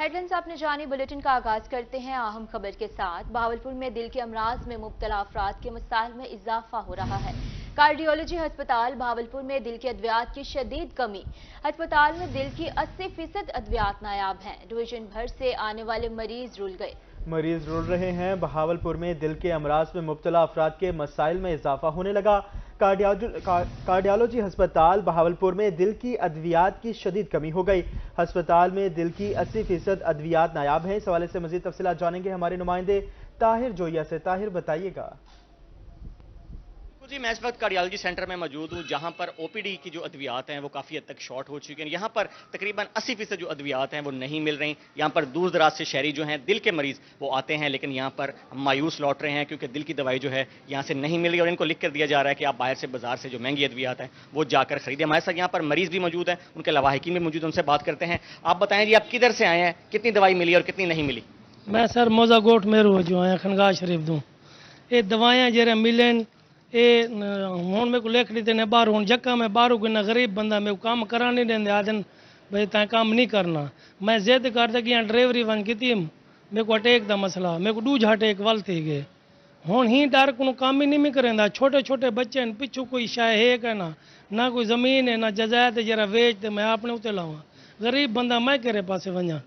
Headlines आपने जानी। Bulletin का आगाज करते हैं अहम खबर के साथ। बहावलपुर में दिल के अमराज में मुब्तला अफराद के मसाइल में इजाफा हो रहा है। कार्डियोलॉजी अस्पताल बहावलपुर में दिल के अद्वियात की शदीद कमी। अस्पताल में दिल की 80% अद्वियात नायाब हैं। डिवीजन भर से आने वाले मरीज रुल गए। मरीज रुल रहे हैं। बहावलपुर में दिल के अमराज में मुब्तला अफराद के मसाइल में इजाफा होने लगा। कार्डियोलॉजी अस्पताल बहावलपुर में दिल की अद्वियात की शदीद कमी हो गई। अस्पताल में दिल की 80% अद्वियात नायाब हैं। इस हवाले से मजीद तफसीलात जानेंगे हमारे नुमाइंदे ताहिर जोया से। ताहिर, बताइएगा। जी, मैं इस वक्त कार्डियोलॉजी सेंटर में मौजूद हूँ, जहाँ पर ओपीडी की जो अद्वियात हैं वो काफ़ी हद तक शॉर्ट हो चुकी हैं। यहाँ पर तकरीबन 80% जो अद्वियात हैं वो नहीं मिल रही। यहाँ पर दूर दराज से शहरी जो हैं, दिल के मरीज, वो आते हैं, लेकिन यहाँ पर मायूस लौट रहे हैं क्योंकि दिल की दवाई जो है यहाँ से नहीं मिल रही और इनको लिख कर दिया जा रहा है कि आप बाहर से बाजार से जो महंगी अद्वियात हैं वो जाकर खरीदें। हमारे साथ यहाँ पर मरीज भी मौजूद हैं, उनके लवाहिकीन भी मौजूद, उनसे बात करते हैं। आप बताएं जी, आप किधर से आए हैं, कितनी दवाई मिली और कितनी नहीं मिली? मैं सर मोजा गोट मेरू जो आया खनगा शरीफ दूँ। ये दवाइयाँ जरा मिलन ये हूँ मेरे को लिख दी ने बाहर हूँ जक्का मैं बाहरों को ना गरीब बंदा मेरे को काम करा नहीं देंगे आदन भाई तय काम नहीं करना। मैं जिद करता कि यहाँ ड्राइवरी वन की थी मेरे को अटैक का मसला मेरे को दूज अटैक वाल थी गए हूँ ही डर को काम ही नहीं करेंदा। छोटे छोटे बच्चे हैं पिछू कोई शायद है ना कोई ज़मीन है ना जजायत है जरा वेच दे मैं अपने उते लावा गरीब बंदा मैं केरे पासे वजा।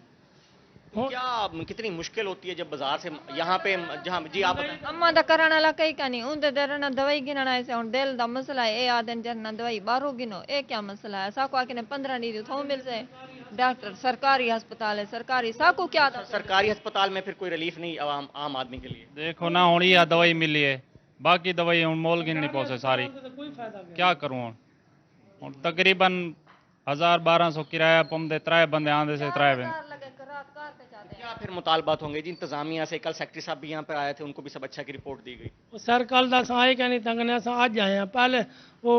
क्या कितनी मुश्किल होती है जब बाजार से यहाँ पे जहाँ जी आप अम्मा दा कराना ला कई का नहीं उनते दरना दवाई गिनना ऐसे और दिल दा मसला है ए आदन जरना दवाई बारो गिनो ए क्या मसला है साको आके ने 15 नहीं थो मिल से डॉक्टर सरकारी अस्पताल है सरकारी साको क्या था सरकारी अस्पताल में फिर कोई रिलीफ नहीं आम आदमी के लिए? देखो ना हुण ये दवाई मिली है बाकी दवाई हुण मोल गिननी पौसे सारी क्या करूँ हुण तकरीबन 1000-1200 किराया पमदे 3 बंदे आंदे से 3 बंदे। क्या फिर मुतालबात होंगे जी इंतजामिया से? कल सेक्रेटरी साहब भी यहाँ पर आए थे, उनको भी सब अच्छा की रिपोर्ट दी गई। सर कल दस आए क्या नहीं तंगने आज आए हैं पहले वो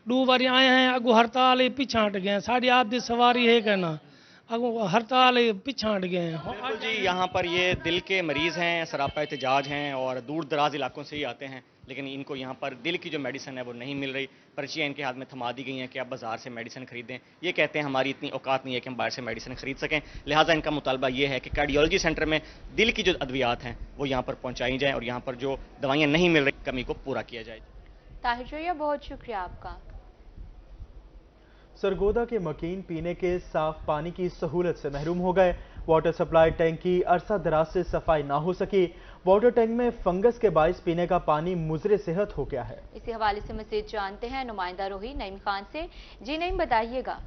2 बारी आए हैं अगू हड़ताल पीछा हट गए साड़ी आप दी सवारी है कहना अगू हड़ताल पीछा हट गए हैं। जी, यहाँ पर ये दिल के मरीज हैं, सरापा एहतजाज हैं और दूर दराज इलाकों से ही आते हैं, लेकिन इनको यहाँ पर दिल की जो मेडिसिन है वो नहीं मिल रही। पर्चियाँ इनके हाथ में थमा दी गई हैं कि आप बाजार से मेडिसिन खरीदें। ये कहते हैं हमारी इतनी औकात नहीं है कि हम बाहर से मेडिसिन खरीद सकें, लिहाजा इनका मुतालबा ये है कि कार्डियोलॉजी सेंटर में दिल की जो अद्वियात हैं वो यहाँ पर पहुँचाई जाएँ और यहाँ पर जो दवाइयाँ नहीं मिल रही कमी को पूरा किया जाए। ताहिर जोया, बहुत शुक्रिया आपका। सरगोदा के मकीन पीने के साफ पानी की सहूलत से महरूम हो गए। वाटर सप्लाई टैंक की अरसा दराज से सफाई ना हो सकी। वाटर टैंक में फंगस के बाइस पीने का पानी मुजरे सेहत हो गया है। इसी हवाले से मजीद जानते हैं नुमाइंदा रोही नईम खान से। जी नईम, बताइएगा।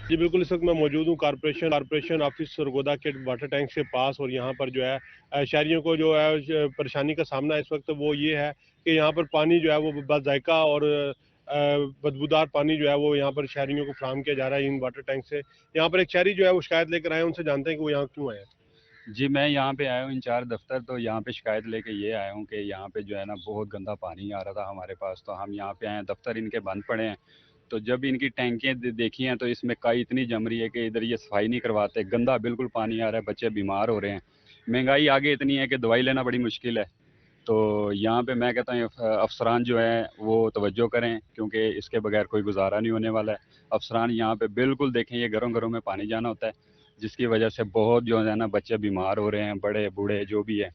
जी बिल्कुल, इस वक्त मैं मौजूद हूँ कारपोरेशन ऑफिस सरगोदा के वाटर टैंक से पास और यहाँ पर जो है शहरियों को जो है परेशानी का सामना इस वक्त वो ये है कि यहाँ पर पानी जो है वो बदजायका और बदबूदार पानी जो है वो यहाँ पर शहरियों को फराहम किया जा रहा है इन वाटर टैंक से। यहाँ पर एक शहरी जो है वो शिकायत लेकर आए, उनसे जानते हैं कि वो यहाँ क्यों आए हैं। जी, मैं यहाँ पे आया हूँ इंचार्ज दफ्तर, तो यहाँ पे शिकायत लेके ये आया हूँ कि यहाँ पे जो है ना बहुत गंदा पानी आ रहा था हमारे पास, तो हम यहाँ पे आए हैं। दफ्तर इनके बंद पड़े हैं, तो जब इनकी टैंकियाँ देखी हैं तो इसमें काई इतनी जम रही है कि इधर ये सफाई नहीं करवाते, गंदा बिल्कुल पानी आ रहा है, बच्चे बीमार हो रहे हैं। महंगाई आगे इतनी है कि दवाई लेना बड़ी मुश्किल है। तो यहाँ पे मैं कहता हूँ अफसरान जो है वो तवज्जो करें, क्योंकि इसके बगैर कोई गुजारा नहीं होने वाला है। अफसरान यहाँ पे बिल्कुल देखें, ये घरों घरों में पानी जाना होता है, जिसकी वजह से बहुत जो है ना बच्चे बीमार हो रहे हैं, बड़े बूढ़े जो भी है,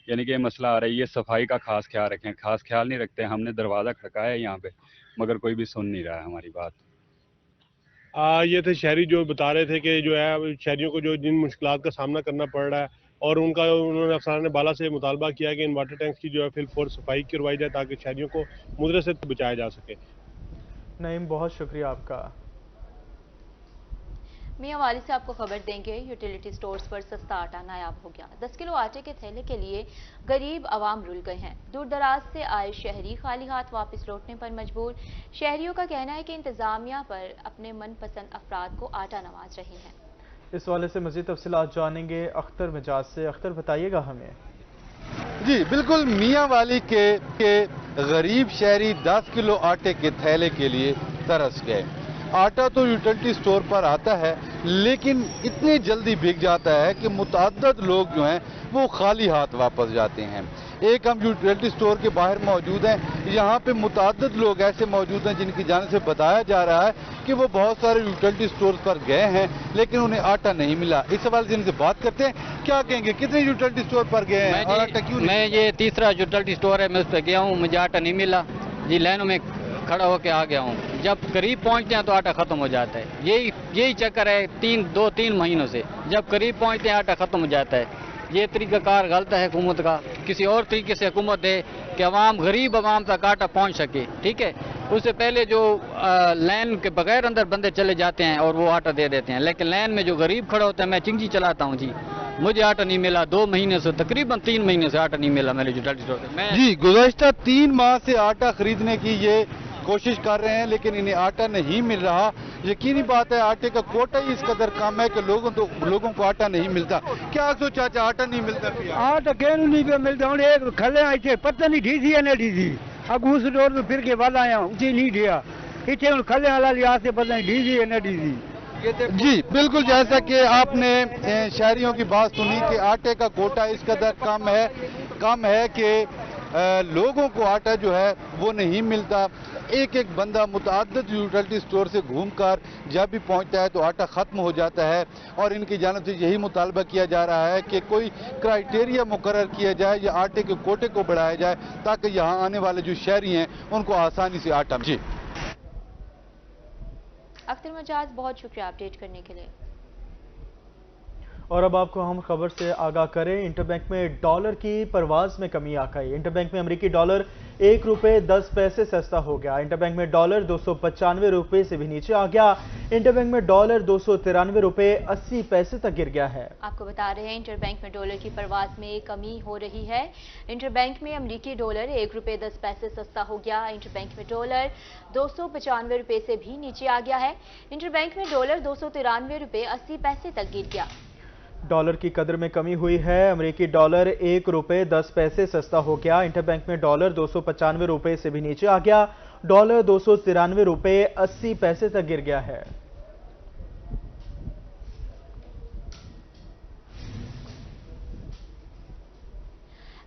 यानी कि ये मसला आ रहा है। ये सफाई का खास ख्याल रखें, खास ख्याल नहीं रखते। हमने दरवाज़ा खड़काया है यहाँ पे, मगर कोई भी सुन नहीं रहा है हमारी बात। ये थे शहरी जो बता रहे थे कि जो है शहरियों को जो जिन मुश्किलात का सामना करना पड़ रहा है और उन्होंने अफसरान बाला से मुतालबा किया कि इन वाटर टैंक्स की जो है फिल फॉर सफाई करवाई जाए ताकि शहरियों को मुद्रे से बचाया जा सके। नईम, बहुत शुक्रिया आपका। मियां वाली से आपको खबर देंगे। यूटिलिटी स्टोर्स पर सस्ता आटा नायाब हो गया। 10 किलो आटे के थैले के लिए गरीब आवाम रुल गए हैं। दूर दराज से आए शहरी खाली हाथ वापस लौटने पर मजबूर। शहरियों का कहना है कि इंतजामिया पर अपने मनपसंद अफराद को आटा नवाज रही है। इस वाले से मजीद तफसीलात जानेंगे अख्तर मिजाज से। अख्तर, बताइएगा हमें। जी बिल्कुल, मियां वाली के गरीब शहरी 10 किलो आटे के थैले के लिए तरस गए। आटा तो यूटिलिटी स्टोर पर आता है, लेकिन इतनी जल्दी बिक जाता है कि मुतअद्दिद लोग जो हैं वो खाली हाथ वापस जाते हैं। ایک ہم یوٹیلٹی سٹور کے باہر موجود ہیں. یہاں پہ متعدد لوگ ایسے موجود ہیں جن کی جانب سے بتایا جا رہا ہے کہ وہ بہت سارے یوٹیلٹی سٹور پر گئے ہیں لیکن انہیں آٹا نہیں ملا. اس حوالے سے ان سے بات کرتے ہیں. کیا کہیں گے, کتنے یوٹیلٹی سٹور پر گئے ہیں اور آٹا کیوں نہیں؟ میں یہ تیسرا یوٹیلٹی سٹور ہے, میں اس پہ گیا ہوں, مجھے آٹا نہیں ملا جی. لائنوں میں کھڑا ہو کے آ گیا ہوں. جب قریب پہنچتے ہیں تو آٹا ختم ہو جاتا ہے. یہی چکر ہے 2-3 مہینوں سے. جب قریب پہنچتے ہیں آٹا ختم ہو جاتا ہے. یہ طریقہ کار غلط ہے حکومت کا. کسی اور طریقے سے حکومت دے کہ غریب عوام تک آٹا پہنچ سکے. ٹھیک ہے, اس سے پہلے جو لائن کے بغیر اندر بندے چلے جاتے ہیں اور وہ آٹا دے دیتے ہیں, لیکن لائن میں جو غریب کھڑا ہوتا ہے, میں چنگی چلاتا ہوں جی, مجھے آٹا نہیں ملا 2 مہینے سے, تقریباً 3 مہینے سے آٹا نہیں ملا میرے یوٹیلٹی اسٹور سے. جی, گزشتہ 3 ماہ سے آٹا خریدنے کی یہ کوشش کر رہے ہیں لیکن انہیں آٹا نہیں مل رہا. یقینی بات ہے آٹے کا کوٹا ہی اس قدر کم ہے کہ لوگوں کو آٹا نہیں ملتا. کیا سوچا چاچا, آٹا نہیں ملتا؟ آٹا کہنے نہیں پہ ملتا. ہوں ایک کھلے آئے پتہ نہیں ڈھی سی یا نہیں ڈھی سی. اب اس ڈور میں پھر کے بعد آیا ہوں, اسی نہیں ڈھیا. اتنے ہوں کھلے والا لحاظ سے پتہ نہیں ڈھی سی یا نہ ڈھی سی. جی بالکل, جیسا کہ آپ نے شہریوں کی بات سنی کہ آٹے کا کوٹا اس قدر کم ہے کہ لوگوں کو آٹا جو ہے وہ نہیں ملتا. ایک بندہ متعدد یوٹیلٹی سٹور سے گھوم کر جب بھی پہنچتا ہے تو آٹا ختم ہو جاتا ہے, اور ان کی جانب سے یہی مطالبہ کیا جا رہا ہے کہ کوئی کرائیٹیریا مقرر کیا جائے یا آٹے کے کوٹے کو بڑھایا جائے تاکہ یہاں آنے والے جو شہری ہیں ان کو آسانی سے آٹا ملے. اختر مجاز, بہت شکریہ اپڈیٹ کرنے کے لیے. اور اب آپ کو ہم خبر سے آگاہ کریں. انٹر بینک میں ڈالر کی پرواز میں کمی آ گئی. انٹر بینک میں امریکی ڈالر 1 روپے 10 پیسے سستا ہو گیا. انٹر بینک میں ڈالر 295 روپے سے بھی نیچے آ گیا. انٹر بینک میں ڈالر 293 روپے 80 پیسے تک گر گیا ہے. آپ کو بتا رہے ہیں انٹر بینک میں ڈالر کی پرواز میں کمی ہو رہی ہے. انٹر بینک میں امریکی ڈالر 1 روپے 10 پیسے سستا ہو گیا. انٹر بینک میں ڈالر 295 روپے سے بھی نیچے آ گیا ہے. انٹر بینک میں ڈالر 293 روپے 80 پیسے تک گر گیا. ڈالر کی قدر میں کمی ہوئی ہے. امریکی ڈالر 1 روپے 10 پیسے سستا ہو گیا. انٹر بینک میں ڈالر 295 روپے سے بھی نیچے آ گیا. ڈالر 293 روپے 80 پیسے تک گر گیا ہے.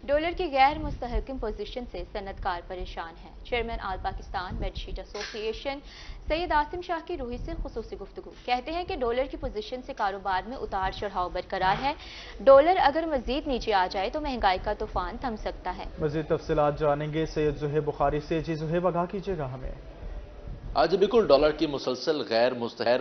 ڈالر کی غیر مستحکم پوزیشن سے صنعت کار پریشان ہیں. چیئرمین آل پاکستان بیڈ شیٹ ایسوسی ایشن سید آصم شاہ کی روحی سے خصوصی گفتگو. کہتے ہیں کہ ڈالر کی پوزیشن سے کاروبار میں اتار چڑھاؤ برقرار ہے. ڈالر اگر مزید نیچے آ جائے تو مہنگائی کا طوفان تھم سکتا ہے. مزید تفصیلات جانیں گے سید زہیب بخاری سے. جی زہیب, آگاہ کیجیے گا ہمیں. آج بالکل ڈالر کی مسلسل غیر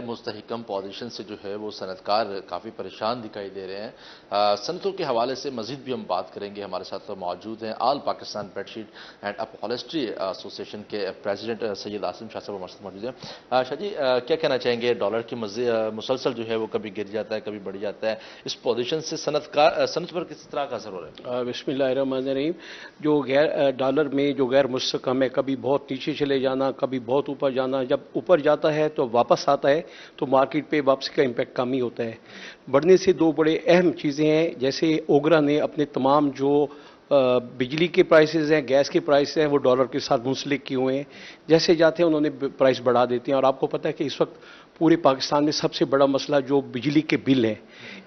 مستحکم پوزیشن سے جو ہے وہ صنعت کار کافی پریشان دکھائی دے رہے ہیں. صنعتوں کے حوالے سے مزید بھی ہم بات کریں گے. ہمارے ساتھ موجود ہیں all Pakistan bed sheet and upholstery association کے پریزیڈنٹ سید آصم شاہ صاحب ہمارے ساتھ موجود ہیں. شاہ جی, کیا کہنا چاہیں گے؟ ڈالر کی مسلسل جو ہے وہ کبھی گر جاتا ہے کبھی بڑھ جاتا ہے, اس پوزیشن سے صنعت پر کس طرح کا اثر ہو رہا ہے؟ بسم اللہ الرحمن الرحیم. جو ڈالر میں جو غیر مستحکم ہے, کبھی بہت نیچے چلے جانا, کبھی بہت اوپر جانا. جب اوپر جاتا ہے تو واپس آتا ہے تو مارکیٹ پہ واپسی کا امپیکٹ کم ہی ہوتا ہے. بڑھنے سے 2 بڑے اہم چیزیں ہیں. جیسے اوگرا نے اپنے تمام جو بجلی کے پرائسز ہیں, گیس کے پرائسز ہیں, وہ ڈالر کے ساتھ منسلک کیے ہوئے ہیں. جیسے جاتے ہیں انہوں نے پرائس بڑھا دیتے ہیں. اور آپ کو پتہ ہے کہ اس وقت پورے پاکستان میں سب سے بڑا مسئلہ جو بجلی کے بل ہیں,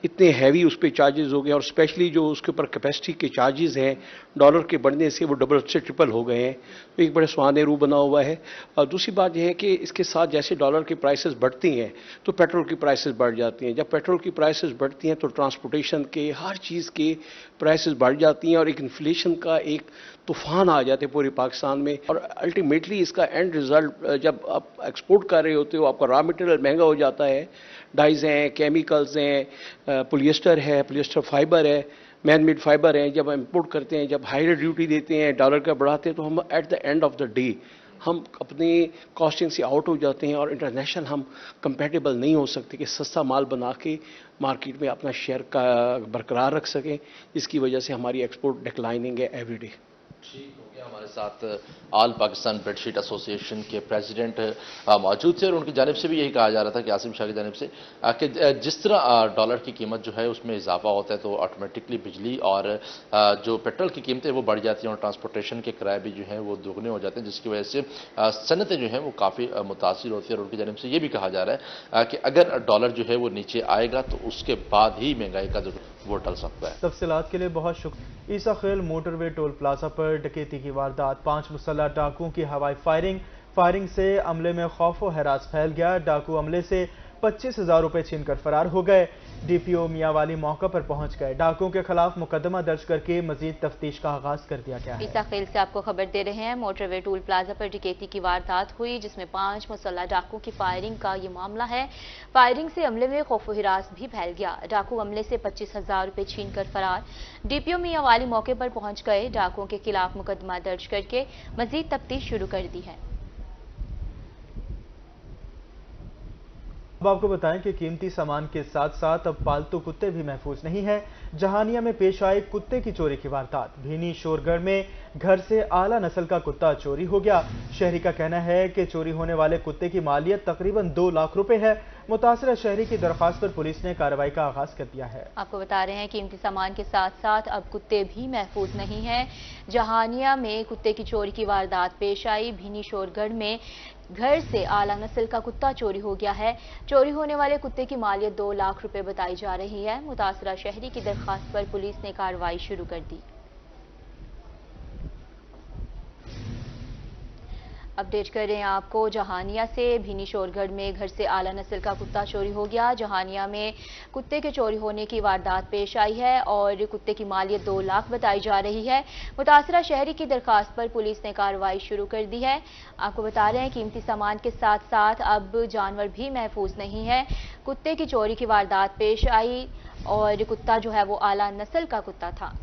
اتنے ہیوی اس پہ چارجز ہو گئے, اور اسپیشلی جو اس کے اوپر کیپیسٹی کے چارجز ہیں ڈالر کے بڑھنے سے وہ ڈبل سے ٹرپل ہو گئے ہیں. تو ایک بڑے سوانح رو بنا ہوا ہے. اور دوسری بات یہ ہے کہ اس کے ساتھ جیسے ڈالر کی پرائسز بڑھتی ہیں تو پیٹرول کی پرائسز بڑھ جاتی ہیں. جب پیٹرول کی پرائسز بڑھتی ہیں تو ٹرانسپورٹیشن کے ہر چیز کے پرائسز بڑھ جاتی ہیں, اور ایک انفلیشن کا ایک طوفان آ جاتے پورے پاکستان میں. اور الٹیمیٹلی اس کا اینڈ ریزلٹ جب آپ ایکسپورٹ کر رہے ہوتے ہو, آپ کا را مٹیریل مہنگا ہو جاتا ہے. ڈائز ہیں, کیمیکلز ہیں, پولیسٹر ہے, پولیسٹر فائبر ہے, مین میڈ فائبر ہیں. جب ہم امپورٹ کرتے ہیں, جب ہائر ڈیوٹی دیتے ہیں, ڈالر کا بڑھاتے ہیں, تو ہم at the end of the day ہم اپنی کاسٹنگ سے آؤٹ ہو جاتے ہیں, اور انٹرنیشنل ہم کمپیٹیبل نہیں ہو سکتے کہ سستا مال بنا کے مارکیٹ میں اپنا شیئر کا برقرار رکھ سکیں, جس کی وجہ سے ہماری ایکسپورٹ ڈکلائننگ ہے ایوری ڈے. ٹھیک ہو گیا. हमारे साथ ऑल पाकिस्तान बेडशीट एसोसिएशन के प्रेसिडेंट मौजूद थे और उनकी जानिब से भी यही कहा जा रहा था कि आसिम शाह की जानिब से कि जिस तरह डॉलर की कीमत जो है उसमें इजाफा होता है तो ऑटोमेटिकली बिजली और जो पेट्रोल की कीमतें वो बढ़ जाती हैं और ट्रांसपोर्टेशन के किराए भी जो हैं वो दोगुने हो जाते हैं, जिसकी वजह से सनतें जो हैं वो काफ़ी मुतासिर होती है। और उनकी जानिब से ये भी कहा जा रहा है कि अगर डॉलर जो है वो नीचे आएगा तो उसके बाद ही महंगाई का जो वो टल सकता है। तफसीलात के लिए बहुत शुक्रिया। ईसा खेल मोटरवे टोल प्लाजा पर डकैती की वारदात, 5 मुसल्लह डाकुओं की हवाई फायरिंग से अमले में खौफ व हरास फैल गया। डाकू अमले से 25,000 रुपए छीनकर फरार हो गए। डीपीओ मियांवाली मौका पर पहुंच गए। डाकुओं के खिलाफ मुकदमा दर्ज करके मजीद तफ्तीश का आगाज कर दिया गया है। ईसा खेल से आपको खबर दे रहे हैं। मोटरवे टोल प्लाजा पर डकैती की वारदात हुई जिसमें 5 मुसल्लह डाकुओं की फायरिंग का ये मामला है। फायरिंग से अमले में खौफ हिरास भी फैल गया। डाकू अमले से 25,000 रुपए छीनकर फरार। डीपीओ मियांवाली मौके पर पहुंच गए। डाकुओं के खिलाफ मुकदमा दर्ज करके मजीद तफ्तीश शुरू कर दी है। अब आपको बताएं कि कीमती सामान के साथ साथ अब पालतू कुत्ते भी महफूज नहीं हैं। जहानिया में पेश आई कुत्ते की चोरी की वारदात। भीनी शोरगढ़ में घर से आला नस्ल का कुत्ता चोरी हो गया। शहरी का कहना है कि चोरी होने वाले कुत्ते की मालियत तकरीबन 2 लाख रुपए है। मुतासरा शहरी की दरख्वास्त पर पुलिस ने कार्रवाई का आगाज कर दिया है। आपको बता रहे हैं कीमती सामान के साथ साथ अब कुत्ते भी महफूज नहीं हैं। जहानिया में कुत्ते की चोरी की वारदात पेश आई। भीनी शोरगढ़ में घर से आला नस्ल का कुत्ता चोरी हो गया है। चोरी होने वाले कुत्ते की मालियत 2 लाख रुपए बताई जा रही है। मुतासरा शहरी की दरख्वास्त पर पुलिस ने कार्रवाई शुरू कर दी। अपडेट कर रहे हैं आपको जहानिया से। भीनी शोरगढ़ में घर से आला नस्ल का कुत्ता चोरी हो गया। जहानिया में कुत्ते के चोरी होने की वारदात पेश आई है और कुत्ते की मालियत 2 लाख बताई जा रही है। मुतासरा शहरी की दरखास्त पर पुलिस ने कार्रवाई शुरू कर दी है। आपको बता रहे हैं कीमती सामान के साथ साथ अब जानवर भी महफूज नहीं है। कुत्ते की चोरी की वारदात पेश आई और कुत्ता जो है वो आला नस्ल का कुत्ता था।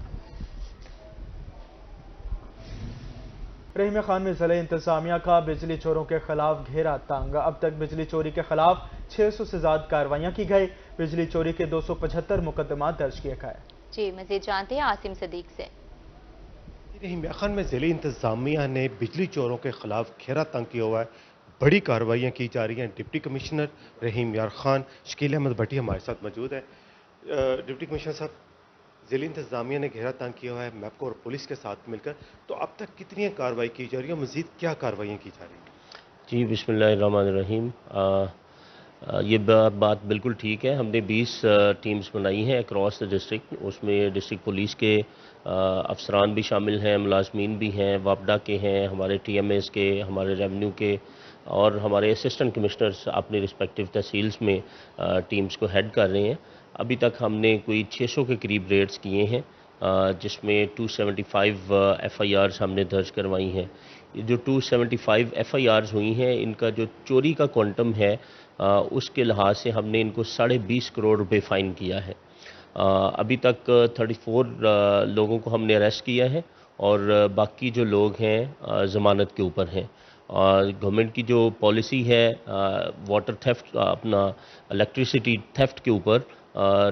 रहीम खान में जिला इंतजामिया का बिजली चोरों के खिलाफ घेरा तंग। अब तक बिजली चोरी के खिलाफ 600 से ज्यादा कार्रवाइयां की गई। बिजली चोरी के 275 मुकदमा दर्ज किए गए। जी मजीद जानते हैं आसिम सदीक से। रहीम खान में जिला इंतजामिया ने बिजली चोरों के खिलाफ घेरा तंग किया हुआ है। बड़ी कार्रवाइयाँ की जा रही हैं। डिप्टी कमिश्नर रहीम यार खान, शकील अहमद भट्टी हमारे साथ मौजूद है। डिप्टी कमिश्नर साहब, जिला इंतजामिया ने घेरा तंग किया हुआ है मैपको और पुलिस के साथ मिलकर, तो अब तक कितनी कार्रवाई की जा रही है, मजीद क्या कार्रवाइयाँ की जा रही हैं? जी बिस्मिल्लाहिर्रहमानिर्रहीम। ये बात बिल्कुल ठीक है। हमने 20 टीम्स बनाई हैं अक्रॉस द डिस्ट्रिक्ट। उसमें डिस्ट्रिक्ट पुलिस के अफसरान भी शामिल हैं, मुलाजमीन भी हैं, वापडा के हैं, हमारे TMAs के, हमारे रेवेन्यू के और हमारे असिस्टेंट कमिश्नर्स अपनी रिस्पेक्टिव तहसील्स में टीम्स को हेड कर रहे हैं। अभी तक हमने कोई 600 के करीब रेड्स किए हैं जिसमें 275 FIRs हमने दर्ज करवाई हैं। ये जो 275 FIRs हुई हैं इनका जो चोरी का क्वांटम है उसके लिहाज से हमने इनको 20.5 करोड़ रुपए फ़ाइन किया है। अभी तक 34 लोगों को हमने अरेस्ट किया है और बाकी जो लोग हैं ज़मानत के ऊपर हैं। गवर्नमेंट की जो पॉलिसी है वाटर थेफ्ट, अपना इलेक्ट्रिसिटी थेफ्ट के ऊपर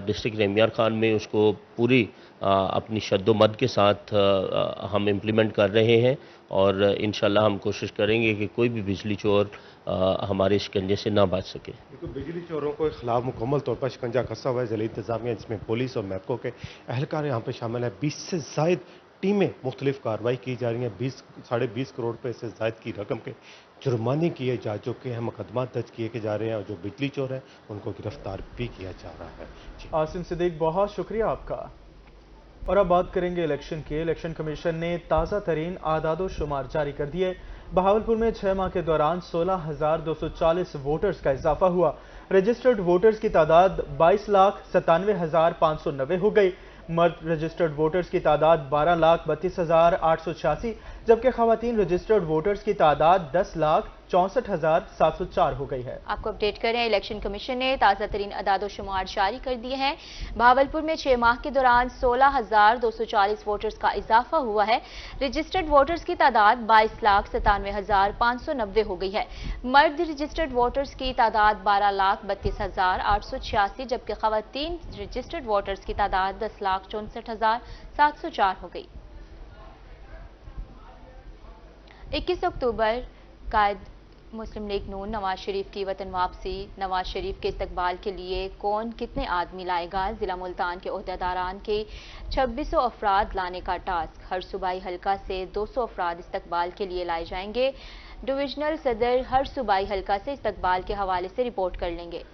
डिस्ट्रिक्ट रहीम खान में उसको पूरी अपनी शद्दोमद के साथ हम इम्प्लीमेंट कर रहे हैं और इंशाल्लाह हम कोशिश करेंगे कि कोई भी बिजली चोर हमारे शिकंजे से ना बच सके। तो बिजली चोरों के खिलाफ मुकम्मल तौर पर शिकंजा कसा हुआ है जिला इंतजामिया, जिसमें पुलिस और मैपको के अहलकार यहाँ पे शामिल है। 20 से ज़ायद टीमें मुख्तलिफ कार्रवाई की जा रही हैं। 20-20.5 करोड़ रुपये से ज़ायद की रकम के जुर्माने किए जा चुके हैं, मुकदमा दर्ज किए जा रहे हैं और जो बिजली चोर हैं उनको गिरफ्तार भी किया जा रहा है। आसिम सिद्दीक, बहुत शुक्रिया आपका। और अब बात करेंगे इलेक्शन की। इलेक्शन कमीशन ने ताज़ा तरीन आदादो शुमार जारी कर दिए। बहावलपुर में 6 माह के दौरान 16,240 वोटर्स का इजाफा हुआ। रजिस्टर्ड वोटर्स की तादाद 22,97,590 हो गई। मर्द रजिस्टर्ड वोटर्स की तादाद 12,32,886 जबकि खवातीन रजिस्टर्ड वोटर्स की तादाद 10,64,704 हो गई है। आपको अपडेट करें, इलेक्शन कमीशन ने ताज़ा तरीन अदादो शुमार जारी कर दिए हैं। बहावलपुर में 6 माह के दौरान 16,240 वोटर्स का इजाफा हुआ है। रजिस्टर्ड वोटर्स की तादाद 22,97,590 हो गई है। मर्द रजिस्टर्ड वोटर्स की तादाद 12,32,886 जबकि खवातीन रजिस्टर्ड वोटर्स की तादाद 10,64,704 हो गई। 21 अक्टूबर कायद मुस्लिम लीग नून नवाज शरीफ की वतन वापसी, नवाज शरीफ के इस्तकबाल के लिए कौन कितने आदमी लाएगा? जिला मुल्तान के ओहदेदारान के 2600 अफराद लाने का टास्क। हर सूबाई हल्का से 200 अफराद इस्तकबाल के लिए लाए जाएंगे। डिविजनल सदर हर सूबाई हल्का से इस्तकबाल के हवाले से रिपोर्ट कर लेंगे।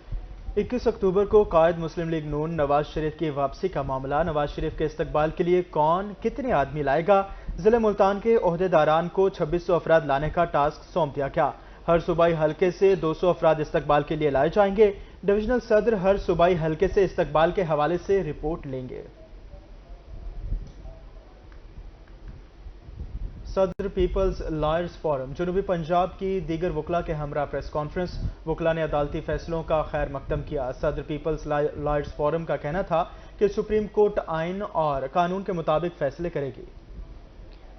21 अक्टूबर को कायद मुस्लिम लीग नून नवाज शरीफ की वापसी का मामला, नवाज शरीफ के इस्तकबाल के लिए कौन कितने आदमी लाएगा? जिला मुल्तान के ओहदेदारान को 2600 अफराद लाने का टास्क सौंप दिया गया। हर सूबाई हल्के से 200 अफराद इस्तकबाल के लिए लाए जाएंगे। डिविजनल सदर हर सूबाई हल्के से इस्तकबाल के हवाले से रिपोर्ट लेंगे। सदर पीपल्स लॉयर्स फोरम जनूबी पंजाब की दीगर वकला के हमरा प्रेस कॉन्फ्रेंस। वकला ने अदालती फैसलों का खैर मकदम किया। सदर पीपल्स लॉयर्स फोरम का कहना था कि सुप्रीम कोर्ट आइन और कानून के मुताबिक फैसले करेगी।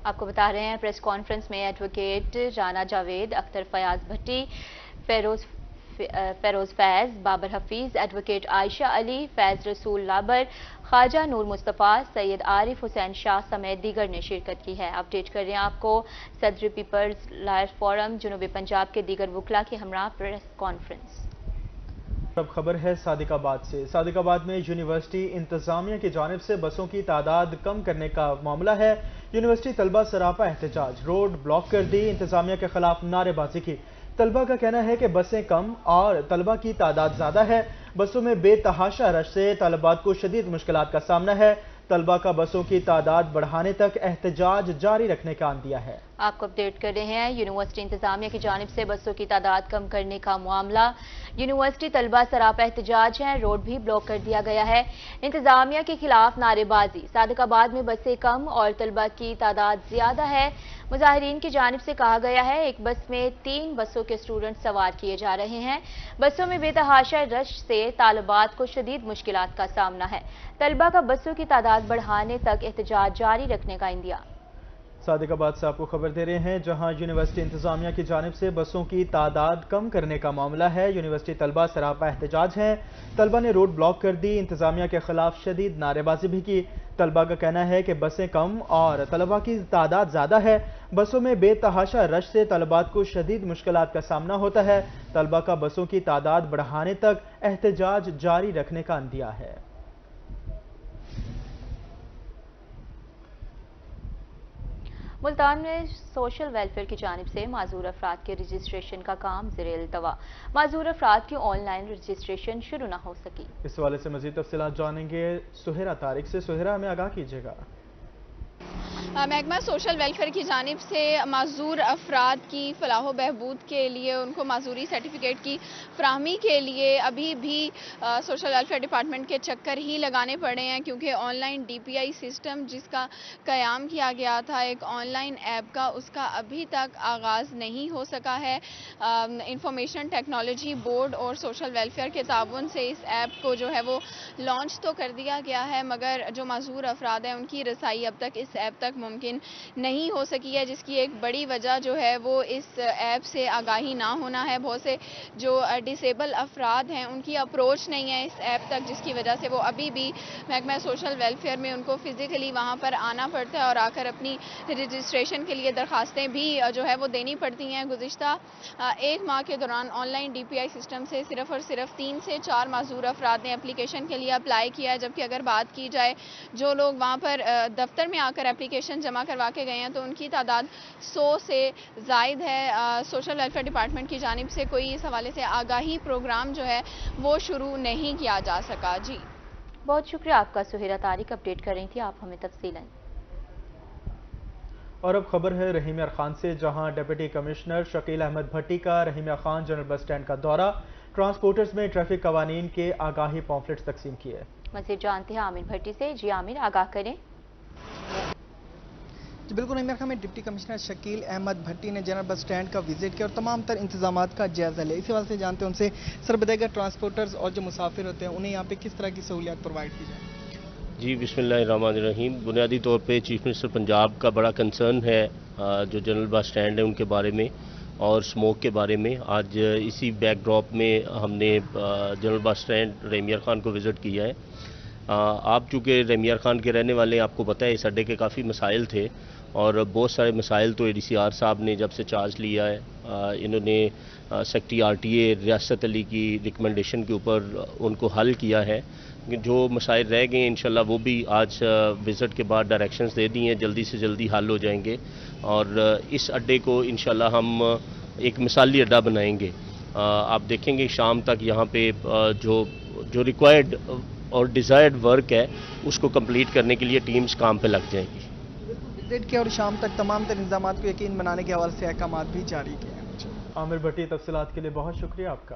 आपको बता रहे हैं प्रेस कॉन्फ्रेंस में एडवोकेट राना जावेद, अख्तर फयाज भट्टी, फेरोज फैज, बाबर हफीज, एडवोकेट आयशा अली, फैज रसूल लाबर, ख्वाजा नूर मुस्तफ़ा, सैयद आरिफ हुसैन शाह समेत दीगर ने शिरकत की है। अपडेट कर रहे हैं आपको सदर पीपल्स लॉयर्स फोरम जनूबी पंजाब के दीगर वकला के हमरा प्रेस कॉन्फ्रेंस। अब खबर है सादिकाबाद से। सादिकाबाद में यूनिवर्सिटी इंतजामिया की जानिब से बसों की तादाद कम करने का मामला है। यूनिवर्सिटी तलबा सरापा एहतजाज, रोड ब्लॉक कर दी, इंतजामिया के खिलाफ नारेबाजी की। तलबा का कहना है कि बसें कम और तलबा की तादाद ज्यादा है। बसों में बेतहाशा रश से तलबात को शदीद मुश्किलात का सामना है। तलबा का बसों की तादाद बढ़ाने तक एहतजाज जारी रखने का दिया है। आपको अपडेट कर रहे हैं यूनिवर्सिटी इंतजामिया की जानिब से बसों की तादाद कम करने का मामला। यूनिवर्सिटी तलबा सरापा एहतजाज है, रोड भी ब्लॉक कर दिया गया है। इंतजामिया के खिलाफ नारेबाजी। सादिकाबाद में बसें कम और तलबा की तादाद ज्यादा है। मुजाहिरीन की जानिब से कहा गया है एक बस में 3 बसों के स्टूडेंट सवार किए जा रहे हैं। बसों में बेतहाशा रश से तालिबात को शदीद मुश्किलात का सामना है। तलबा का बसों की तादाद बढ़ाने तक एहतजाज जारी रखने का इंदिया। सादिकाबाद से आपको खबर दे रहे हैं जहां यूनिवर्सिटी इंतजामिया की जानिब से बसों की तादाद कम करने का मामला है। यूनिवर्सिटी तलबा सरापा एहतजाज है। तलबा ने रोड ब्लॉक कर दी, इंतजामिया के खिलाफ शदीद नारेबाजी भी की। तलबा का कहना है कि बसें कम और तलबा की तादाद ज्यादा है। बसों में बेतहाशा रश से तलबात को शदीद मुश्किलात का सामना होता है। तलबा का बसों की तादाद बढ़ाने तक एहतजाज जारी रखने का अंदिया है। मुल्तान में सोशल वेलफेयर की जानिब से माजूर अफराद के रजिस्ट्रेशन का काम ज़ेर-ए-इल्तवा। माजूर अफराद की ऑनलाइन रजिस्ट्रेशन शुरू न हो सकी। इस हवाले से मजीद तफसीलात जानेंगे सुहेरा तारिक से। सुहेरा, हमें आगाह कीजिएगा। महकमा सोशल वेलफेयर की जानिब से माजूर अफराद की फलाह बहबूद के लिए, उनको माजूरी सर्टिफिकेट की फ्राहमी के लिए अभी भी सोशल वेलफेयर डिपार्टमेंट के चक्कर ही लगाने पड़े हैं, क्योंकि ऑनलाइन DPI सिस्टम जिसका क़याम किया गया था एक ऑनलाइन ऐप का, उसका अभी तक आगाज़ नहीं हो सका है। इंफॉर्मेशन टेक्नोलॉजी बोर्ड और सोशल वेलफेयर के ताउन से इस ऐप को जो है वो लॉन्च तो कर दिया गया है, मगर जो माजूर अफराद हैं उनकी रसाई अब तक इस ऐप तक मुमकिन नहीं हो सकी है, जिसकी एक बड़ी वजह जो है वो इस ऐप से आगाही ना होना है। बहुत से जो डिसेबल अफराद हैं उनकी अप्रोच नहीं है इस ऐप तक, जिसकी वजह से वो अभी भी महकमा सोशल वेलफेयर में उनको फिज़िकली वहाँ पर आना पड़ता है और आकर अपनी रजिस्ट्रेशन के लिए दरखास्तें भी जो है वो देनी पड़ती हैं। गुज़िश्ता 1 माह के दौरान ऑनलाइन DPI सिस्टम से सिर्फ़ और सिर्फ 3 से 4 माजूर अफराद ने एप्लीकेशन के लिए अप्लाई किया है, जबकि अगर बात की जाए जो लोग वहाँ पर दफ्तर में आकर एप्लीकेशन जमा करवा के गए हैं तो उनकी तादाद 100 से ज़ायद है। सोशल वेलफेयर डिपार्टमेंट की जानिब से कोई इस हवाले से आगाही प्रोग्राम जो है वो शुरू नहीं किया जा सका। जी बहुत शुक्रिया आपका सुहेरा तारिक, अपडेट कर रही थी आप हमें तफसीलन। और अब खबर है रहीम यार खान से, जहां डिप्टी कमिश्नर शकील अहमद भट्टी का रहीम यार खान जनरल बस स्टैंड का दौरा, ट्रांसपोर्टर्स में ट्रैफिक कवानीन के आगाही पॉम्फलेट्स तकसीम किए। मज़ीद जानते हैं आमिर भट्टी से। जी आमिर, आगाह करें। बिल्कुल नहीं, मेरे ख्याल में डिप्टी कमिश्नर शकील अहमद भट्टी ने जनरल बस स्टैंड का विजिट किया और तमाम तर इंतजामात का जायजा लिया। इसी वजह से जानते हैं उनसे, सर बताइएगा ट्रांसपोर्टर्स और जो मुसाफिर होते हैं उन्हें यहाँ पे किस तरह की सहूलियात प्रोवाइड की जाए? जी बिस्मिल्लाहिर्रहमानिर्रहीम। बुनियादी तौर पे चीफ मिनिस्टर पंजाब का बड़ा कंसर्न है जो जनरल बस स्टैंड है उनके बारे में और स्मोक के बारे में। आज इसी बैकड्रॉप में हमने जनरल बस स्टैंड रहीम यार खान को विज़िट किया है। आप चूँकि रहीम यार खान के रहने वाले हैं, आपको पता है इस अड्डे के काफ़ी मसाइल थे اور بہت سارے مسائل تو ADCR صاحب نے جب سے چارج لیا ہے انہوں نے سیکٹری RTA ریاست علی کی ریکمنڈیشن کے اوپر ان کو حل کیا ہے. جو مسائل رہ گئے ہیں انشاءاللہ وہ بھی آج وزٹ کے بعد ڈائریکشنز دے دی ہیں, جلدی سے جلدی حل ہو جائیں گے اور اس اڈے کو انشاءاللہ ہم ایک مثالی اڈا بنائیں گے. آپ دیکھیں گے شام تک یہاں پہ جو ریکوائرڈ اور ڈیزائرڈ ورک ہے اس کو کمپلیٹ کرنے کے لیے ٹیمز کام پہ لگ جائیں گی. وزٹ کے اور شام تک تمام تر انتظامات کو یقین بنانے کے حوالے سے احکامات بھی جاری کیے ہیں. عامر بھٹی تفصیلات کے لیے بہت شکریہ آپ کا.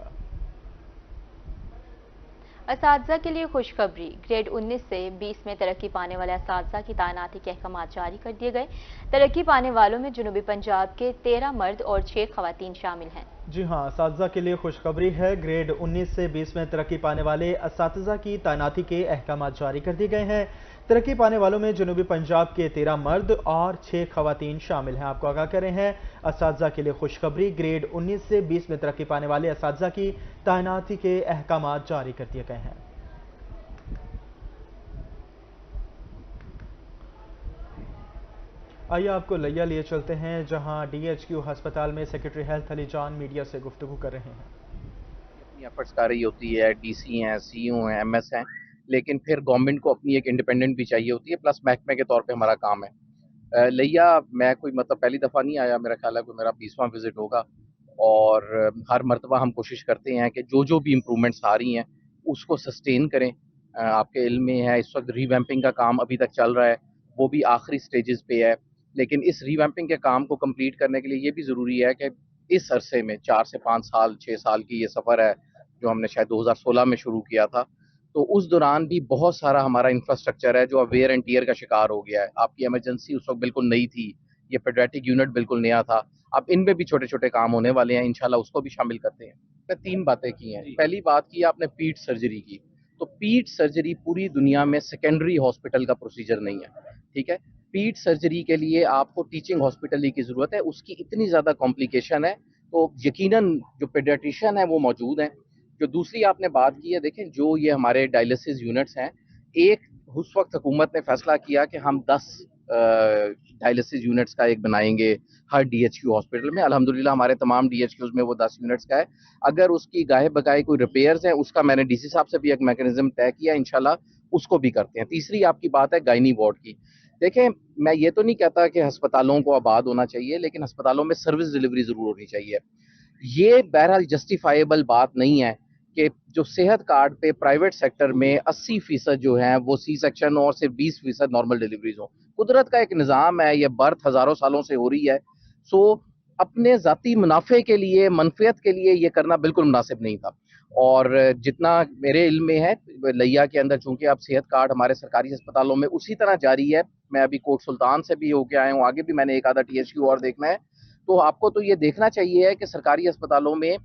اساتذہ کے لیے خوشخبری. گریڈ 19 سے 20 میں ترقی پانے والے اساتذہ کی تعیناتی کے احکامات جاری کر دیے گئے. ترقی پانے والوں میں جنوبی پنجاب کے 13 مرد اور 6 خواتین شامل ہیں. جی ہاں, اساتذہ کے لیے خوشخبری ہے. گریڈ 19 سے 20 میں ترقی پانے والے اساتذہ کی تعیناتی کے احکامات جاری کر دیے گئے ہیں. ترقی پانے والوں میں جنوبی پنجاب کے 13 مرد اور 6 خواتین شامل ہیں. آپ کو آگاہ کر رہے ہیں اساتذہ کے لیے خوشخبری. گریڈ 19 سے 20 میں ترقی پانے والے اساتذہ کی تعیناتی کے احکامات جاری کر دیے گئے ہیں. آئیے آپ کو لیا لیے چلتے ہیں جہاں DHQ ہسپتال میں سیکرٹری ہیلتھ علی جان میڈیا سے گفتگو کر رہے ہیں. اپنی ایفرٹس کر رہی ہوتی ہے, DC ہیں, CO ہیں, MS ہیں, لیکن پھر گورنمنٹ کو اپنی ایک انڈیپینڈنٹ بھی چاہیے ہوتی ہے, پلس محکمے کے طور پہ ہمارا کام ہے. لیا میں کوئی پہلی دفعہ نہیں آیا, میرا خیال ہے کوئی میرا 20واں وزٹ ہوگا, اور ہر مرتبہ ہم کوشش کرتے ہیں کہ جو بھی امپرومنٹس آ رہی ہیں اس کو سسٹین کریں. آپ کے علم میں ہے اس وقت ریویمپنگ کا کام ابھی تک چل رہا ہے, وہ بھی آخری سٹیجز پہ ہے, لیکن اس ریویمپنگ کے کام کو کمپلیٹ کرنے کے لیے یہ بھی ضروری ہے کہ اس عرصے میں 4 سے 5 سال 6 سال کی یہ سفر ہے جو ہم نے شاید 2016 میں شروع کیا تھا, تو اس دوران بھی بہت سارا ہمارا انفراسٹرکچر ہے جو ویئر اینڈ ٹیئر کا شکار ہو گیا ہے. آپ کی ایمرجنسی اس وقت بالکل نئی تھی, یہ پیڈیاٹرک یونٹ بالکل نیا تھا. اب ان میں بھی چھوٹے چھوٹے کام ہونے والے ہیں, انشاءاللہ اس کو بھی شامل کرتے ہیں. میں 3 باتیں کی ہیں. پہلی بات کی آپ نے پیٹ سرجری کی, تو پیٹ سرجری پوری دنیا میں سیکنڈری ہاسپٹل کا پروسیجر نہیں ہے, ٹھیک ہے. پیٹ سرجری کے لیے آپ کو ٹیچنگ ہاسپٹل کی ضرورت ہے, اس کی اتنی زیادہ کمپلیکیشن ہے, تو یقیناً جو پیڈیاٹریشین ہیں وہ موجود ہیں. جو دوسری آپ نے بات کی ہے, دیکھیں جو یہ ہمارے ڈائلسس یونٹس ہیں, ایک اس وقت حکومت نے فیصلہ کیا کہ ہم 10 ڈائلسس یونٹس کا ایک بنائیں گے ہر DHQ ہاسپٹل میں. الحمدللہ ہمارے تمام DHQs میں وہ 10 یونٹس کا ہے. اگر اس کی گاہے بگاہے کوئی ریپیئرز ہیں, اس کا میں نے DC صاحب سے بھی ایک میکینزم طے کیا, انشاءاللہ اس کو بھی کرتے ہیں. تیسری آپ کی بات ہے گائنی وارڈ کی. دیکھیں میں یہ تو نہیں کہتا کہ ہسپتالوں کو آباد ہونا چاہیے, لیکن ہسپتالوں میں سروس ڈلیوری ضرور ہونی چاہیے. یہ بہرحال جسٹیفائیبل بات نہیں ہے کہ جو صحت کارڈ پہ پرائیویٹ سیکٹر میں 80% جو ہیں وہ C سیکشن اور صرف 20% نارمل ڈلیوریز ہوں. قدرت کا ایک نظام ہے, یہ برتھ ہزاروں سالوں سے ہو رہی ہے, سو اپنے ذاتی منافع کے لیے, منفعت کے لیے یہ کرنا بالکل مناسب نہیں تھا. اور جتنا میرے علم میں ہے لیا کے اندر چونکہ اب صحت کارڈ ہمارے سرکاری ہسپتالوں میں اسی طرح جاری ہے. میں ابھی کوٹ سلطان سے بھی ہو کے آیا ہوں, آگے بھی میں نے ایک آدھا THQ اور دیکھنا ہے, تو آپ کو تو یہ دیکھنا چاہیے ہے کہ سرکاری ہسپتالوں میں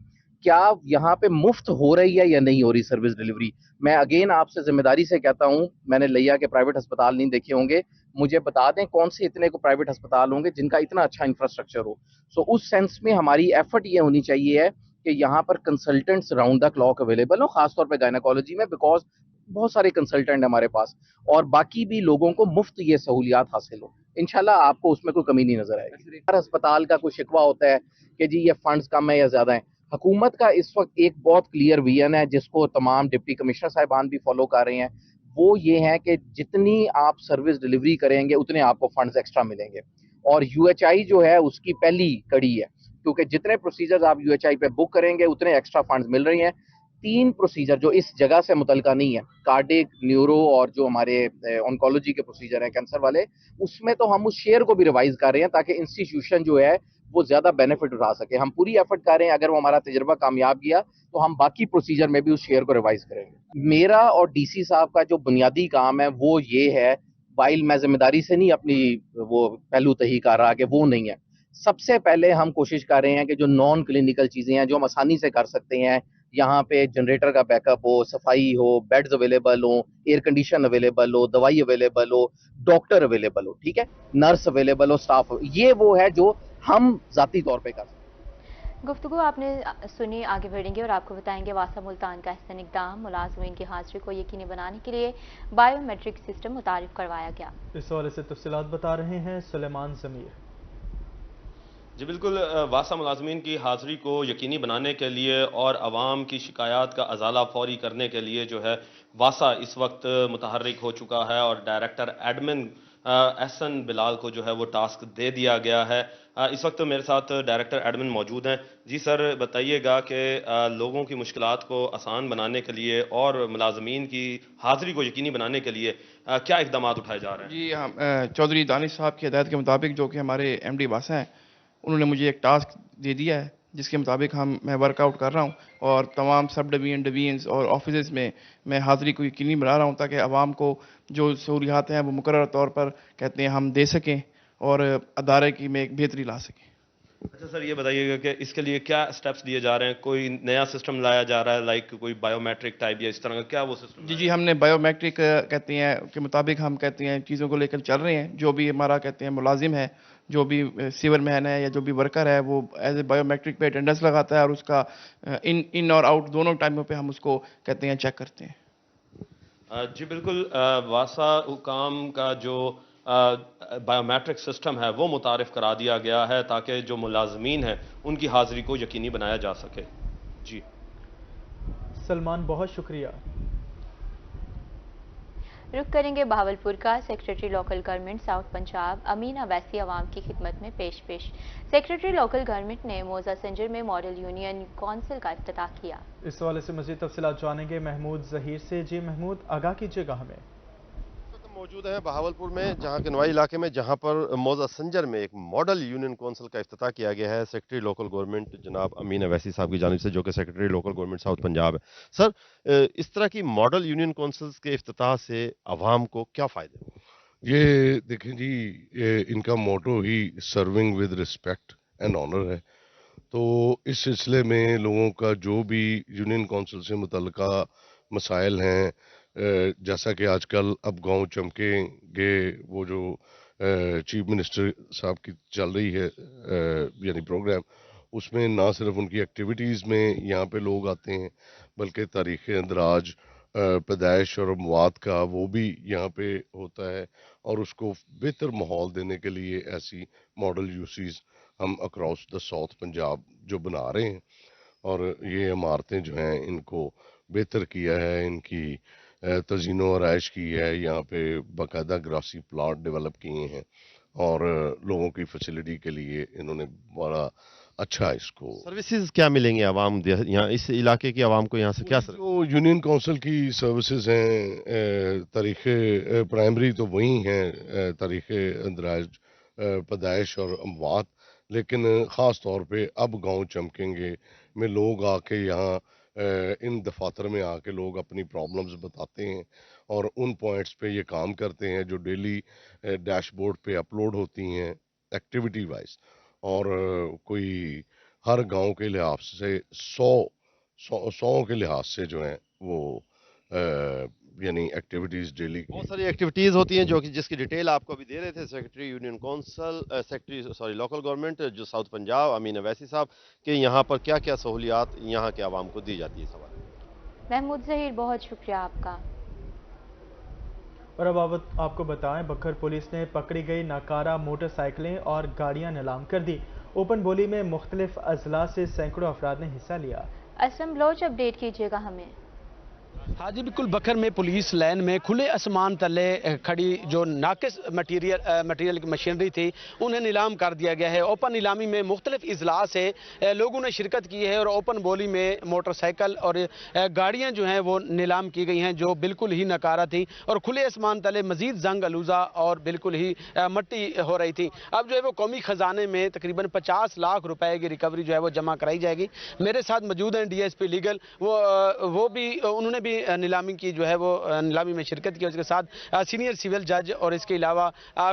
کیا یہاں پہ مفت ہو رہی ہے یا نہیں ہو رہی سروس ڈلیوری. میں اگین آپ سے ذمہ داری سے کہتا ہوں, میں نے لیا کے پرائیویٹ ہسپتال نہیں دیکھے ہوں گے, مجھے بتا دیں کون سے اتنے کو پرائیویٹ ہسپتال ہوں گے جن کا اتنا اچھا انفراسٹرکچر ہو. سو اس سینس میں ہماری ایفرٹ یہ ہونی چاہیے ہے کہ یہاں پر consultants round the clock available ہو, خاص طور پہ گائنیکالوجی میں, بیکاز بہت سارے کنسلٹنٹ ہمارے پاس, اور باقی بھی لوگوں کو مفت یہ سہولیات حاصل ہو. انشاءاللہ آپ کو اس میں کوئی کمی نہیں نظر آئے گی. ہر ہسپتال کا کوئی شکوہ ہوتا ہے کہ جی یہ فنڈز کم ہے یا زیادہ ہیں. حکومت کا اس وقت ایک بہت کلیئر ویژن ہے جس کو تمام ڈپٹی کمشنر صاحبان بھی فالو کر رہے ہیں, وہ یہ ہے کہ جتنی آپ سروس ڈلیوری کریں گے اتنے آپ کو فنڈز ایکسٹرا ملیں گے. اور UHI جو ہے اس کی پہلی کڑی ہے, کیونکہ جتنے پروسیجرز آپ UHI پہ بک کریں گے اتنے ایکسٹرا فنڈز مل رہی ہیں. 3 پروسیجر جو اس جگہ سے متعلقہ نہیں ہے, کارڈک, نیورو اور جو ہمارے آنکولوجی کے پروسیجر ہیں کینسر والے, اس میں تو ہم اس شیئر کو بھی ریوائز کر رہے ہیں تاکہ انسٹیٹیوشن جو ہے وہ زیادہ بینیفٹ اٹھا سکے. ہم پوری ایفرٹ کر رہے ہیں, اگر وہ ہمارا تجربہ کامیاب گیا تو ہم باقی پروسیجر میں بھی اس شیئر کو ریوائز کریں گے. میرا اور DC صاحب کا جو بنیادی کام ہے وہ یہ ہے, وائل میں ذمہ داری سے نہیں اپنی وہ پہلو تہی کر رہا کہ وہ نہیں ہے, سب سے پہلے ہم کوشش کر رہے ہیں کہ جو نان کلینکل چیزیں ہیں جو ہم آسانی سے کر سکتے ہیں, یہاں پہ جنریٹر کا بیک اپ ہو, صفائی ہو, بیڈز اویلیبل ہوں, ایئر کنڈیشن اویلیبل ہو, دوائی اویلیبل ہو, ڈاکٹر اویلیبل ہو, ٹھیک ہے, نرس اویلیبل ہو, سٹاف ہو, یہ وہ ہے جو ہم ذاتی طور پہ کر سکتے ہیں. गुफ्तगू आपने सुनी, आगे बढ़ेंगे और आपको बताएंगे वासा मुल्तान का अहसन इक़दाम, मुलाज़मीन की हाजिरी को यकीनी बनाने के लिए बायोमेट्रिक सिस्टम मुतारिफ करवाया गया। इस हवाले से तफसीलात बता रहे हैं सुलेमान ज़मीर। जी बिल्कुल, वासा मुलाजमीन की हाज़िरी को यकीनी बनाने के लिए और आवाम की शिकायत का अजाला फौरी करने के लिए जो है वासा इस वक्त मुतहर्रिक हो चुका है और डायरेक्टर एडमिन एहसन बिलाल को जो है वो टास्क दे दिया गया है। इस वक्त मेरे साथ डायरेक्टर एडमिन मौजूद हैं। जी सर, बताइएगा कि लोगों की मुश्किलात को आसान बनाने के लिए और मुलाजमीन की हाज़िरी को यकीनी बनाने के लिए क्या इक़दाम उठाए जा रहे हैं? जी हम चौधरी दानिश साहब की हिदायत के मुताबिक, जो कि हमारे MD वासा हैं, उन्होंने मुझे एक टास्क दे दिया है जिसके मुताबिक मैं वर्कआउट कर रहा हूँ और तमाम सब डिवीजन्स और ऑफिस में मैं हाज़िरी को यकीनी बना रहा हूँ ताकि आवाम को जो सहूलियात हैं वो मुकर्रर तौर पर कहते हैं हम दे सकें और अदारे की में एक बेहतरी ला सकें। अच्छा सर, ये बताइएगा कि इसके लिए क्या स्टेप्स लिए जा रहे हैं? कोई नया सिस्टम लाया जा रहा है, लाइक कोई बायोमेट्रिक टाइप या इस तरह का, क्या वो सिस्टम? जी हमने बायोमेट्रिक कहते हैं के मुताबिक हम कहते हैं चीज़ों को लेकर चल रहे हैं। जो भी हमारा कहते हैं मुलाजिम है, जो भी सीवर मैन है या जो भी वर्कर है, वो एज ए बायोमेट्रिक पे अटेंडेंस लगाता है और उसका इन और आउट दोनों टाइमों पे हम उसको कहते हैं चेक करते हैं। जी बिल्कुल, वासा हुकाम का जो बायोमेट्रिक सिस्टम है वो मुतारिफ करा दिया गया है ताकि जो मुलाजमीन हैं उनकी हाज़िरी को यकीनी बनाया जा सके। जी सलमान, बहुत शुक्रिया। रुख करेंगे बहावलपुर का। Secretary local government south Punjab Amin Awaisi अवाम की खिदमत में पेश। सेक्रेटरी लोकल गवर्नमेंट ने मौजा संजर में मॉडल यूनियन कौंसिल का इफ्तिताह किया। इस हवाले से मज़ीद तफसीलात जानेंगे महमूद ज़हीर से। जी महमूद, आगाह कीजिएगा हमें। मौजूद हैं बहावलपुर में, जहां के नवाई इलाके में, जहां पर मौजा संजर में एक मॉडल यूनियन कौंसिल का इफ्तिताह किया गया है सेक्रेटरी लोकल गवर्नमेंट जनाब अमीन अवैसी साहब की जानिब से, जो कि secretary local government south Punjab है। सर, इस तरह की मॉडल यूनियन कौंसिल्स के इफ्तिताह से आवाम को क्या फ़ायदे? ये देखें जी, इनका मोटो ही serving with respect and honour है। तो इस सिलसिले में लोगों का जो भी यूनियन कौंसिल से मुतल्लिका मसाइल हैं, जैसा कि आजकल अब गांव चमकेंगे वो जो चीफ मिनिस्टर साहब की चल रही है यानी प्रोग्राम, उसमें ना सिर्फ उनकी एक्टिविटीज़ में यहाँ पे लोग आते हैं बल्कि तारीख़ अंदराज पैदाइश और अमवात का वो भी यहाँ पे होता है और उसको बेहतर माहौल देने के लिए ऐसी मॉडल यूसीज हम अक्रॉस द साउथ पंजाब जो बना रहे हैं और ये इमारतें जो हैं इनको बेहतर किया है, इनकी तज़ीनो आराइश की है, यहाँ पे बाकायदा ग्रासी प्लाट डेवलप किए हैं और लोगों की फैसिलिटी के लिए इन्होंने बड़ा अच्छा इसको सर्विसेज क्या मिलेंगे आवाम यहाँ इस इलाके की आवाम को? यहाँ से क्या जो यूनियन काउंसिल की सर्विसेज हैं, तारीख़ प्राइमरी तो वही हैं, तारीख़ अंदराज पैदाइश और अमवात, लेकिन ख़ास तौर पे अब गांव चमकेंगे में लोग आके यहाँ इन दफातर में आके लोग अपनी प्रॉब्लम्स बताते हैं और उन पॉइंट्स पे ये काम करते हैं जो डेली डैशबोर्ड पे अपलोड होती हैं एक्टिविटी वाइज, और कोई हर गांव के लिहाज से 100 के लिहाज से जो है वो यानी एक्टिविटीज़ डेली बहुत सारी एक्टिविटीज़ होती हैं जो कि जिसकी डिटेल आपको अभी दे रहे थे secretary union council secretary local government जो साउथ पंजाब अमीन अवैसी साहब कि यहाँ पर क्या क्या सहूलियात यहाँ के आवाम को दी जाती है। इस हवाले महमूद ज़हीर, बहुत शुक्रिया आपका। और अब आपको बताएं, बखर पुलिस ने पकड़ी गई नाकारा मोटरसाइकिलें और गाड़ियां नीलाम कर दी। ओपन बोली में मुख्तलिफ अजला से सैकड़ों अफराद ने हिस्सा लिया। असलम ब्लोच, अपडेट कीजिएगा हमें। हाँ जी बिल्कुल, बखर में पुलिस लाइन में खुले आसमान तले खड़ी जो नाकिस मटीरियल की मशीनरी थी उन्हें नीलाम कर दिया गया है। ओपन नीलामी में मुख्तलिफ इजला से लोगों ने शिरकत की है और ओपन बोली में मोटरसाइकिल और गाड़ियाँ जो हैं वो नीलाम की गई हैं जो बिल्कुल ही नकारा थी और खुले आसमान तले मजीद जंग अलूजा और बिल्कुल ही मट्टी हो रही थी। अब जो है वो कौमी ख़जाने में तकरीबन 50 लाख रुपए की रिकवरी जो है वो जमा कराई जाएगी। मेरे साथ मौजूद हैं DSP लीगल, वो भी उन्होंने भी नीलामी की जो है वो नीलामी में शिरकत की। उसके साथ सीनियर सिविल जज और इसके अलावा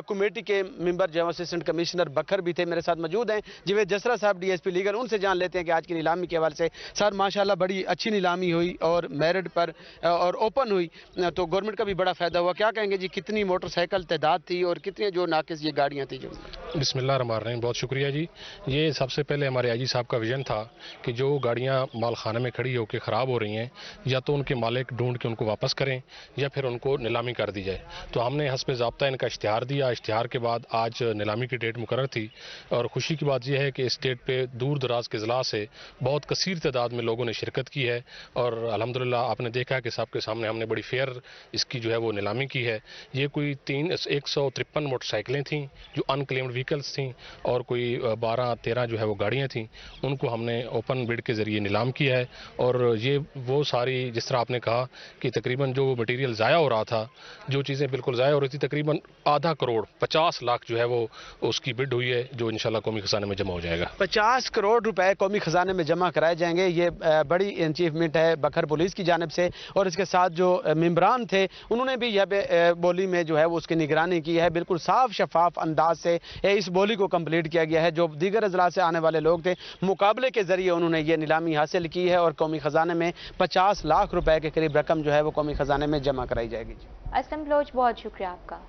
कमेटी के मेंबर जो असिस्टेंट कमिश्नर बखर भी थे मेरे साथ मौजूद हैं। जिवेद जसरा साहब DSP लीगल, उनसे जान लेते हैं कि आज की नीलामी के हवाले से। सर माशाल्लाह बड़ी अच्छी नीलामी हुई और मेरिट पर और ओपन हुई तो गवर्नमेंट का भी बड़ा फायदा हुआ। क्या कहेंगे जी, कितनी मोटरसाइकिल तादाद थी और कितनी जो नाकिस ये गाड़ियाँ थी? जो बिस्मिल्लाहिर्रहमानिर्रहीम, बहुत शुक्रिया जी। ये सबसे पहले हमारे आईजी साहब का विजन था कि जो गाड़ियाँ माल खाने में खड़ी होकर ख़राब हो रही हैं या तो उनके मालिक ढूंढ के उनको वापस करें या फिर उनको नीलामी कर दी जाए। तो हमने हस्ब ज़ाब्ता इनका इश्तिहार दिया। इश्तिहार के बाद आज नीलामी की डेट मुकर्रर थी और खुशी की बात यह है कि इस डेट पे दूर दराज के ज़िला से बहुत कसीर तादाद में लोगों ने शिरकत की है और अल्हम्दुलिल्लाह आपने देखा कि सबके सामने हमने बड़ी फेयर इसकी जो है वो नीलामी की है। ये कोई 153 मोटरसाइकिलें थीं जो अनक्लेम्ड व्हीकल्स थीं और कोई 12-13 जो है वो गाड़ियाँ थीं, उनको हमने ओपन बिड के ज़रिए नीलाम किया है। और ये वो सारी, जिस तरह आपने कहा कि तकरीबन जो मटेरियल ज़ाया हो रहा था, जो चीज़ें बिल्कुल ज़ाया हो रही थी, तकरीबन आधा करोड़ 50 लाख जो है वो उसकी बिड हुई है, जो इंशाल्लाह कौमी खजाने में जमा हो जाएगा। 50 करोड़ रुपए कौमी खजाने में जमा कराए जाएंगे। ये बड़ी अचीवमेंट है बखर पुलिस की जानिब से और इसके साथ जो मेंबरान थे उन्होंने भी यह बोली में जो है वो उसकी निगरानी की है। बिल्कुल साफ शफाफ अंदाज से इस बोली को कंप्लीट किया गया है। जो दीगर अजला से आने वाले लोग थे, मुकाबले के जरिए उन्होंने ये नीलामी हासिल की है और कौमी खजाने में 50 लाख रुपए के करीब रकम जो है वो कौमी खजाने में जमा कराई जाएगी। असलम बलोच, बहुत शुक्रिया आपका।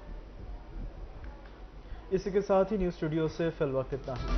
इसी के साथ ही न्यूज़ स्टूडियो से फिल वक्त इतना ही।